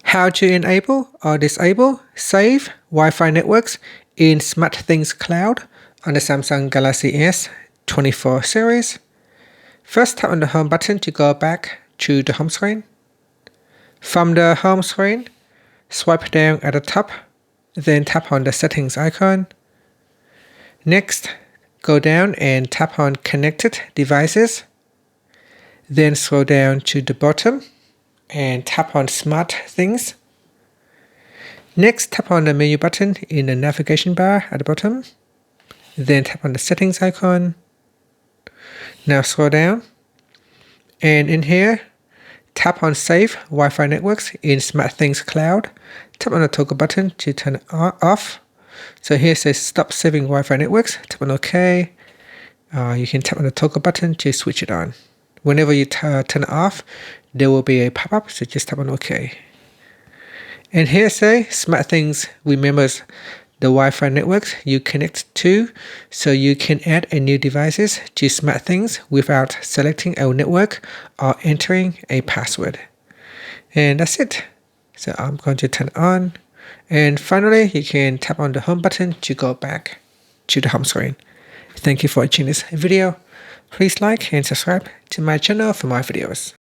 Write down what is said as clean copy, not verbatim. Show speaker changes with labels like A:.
A: How to enable or disable Save Wi-Fi Networks in SmartThings Cloud on the Samsung Galaxy S24 series. First, tap on the Home button to go back to the home screen. From the home screen, swipe down at the top, then tap on the Settings icon. Next, go down and tap on Connected Devices. Then scroll down to the bottom and tap on SmartThings. Next, tap on the menu button in the navigation bar at the bottom. Then tap on the Settings icon. Now scroll down. And in here, tap on Save Wi-Fi Networks in SmartThings Cloud. Tap on the toggle button to turn it off. So here it says Stop Saving Wi-Fi Networks. Tap on OK. You can tap on the toggle button to switch it on. Whenever you turn it off, there will be a pop-up, so just tap on OK. And here say SmartThings remembers the Wi-Fi networks you connect to, so you can add a new devices to SmartThings without selecting a network or entering a password. And that's it. So I'm going to turn it on. And finally, you can tap on the home button to go back to the home screen. Thank you for watching this video. Please like and subscribe to my channel for more videos.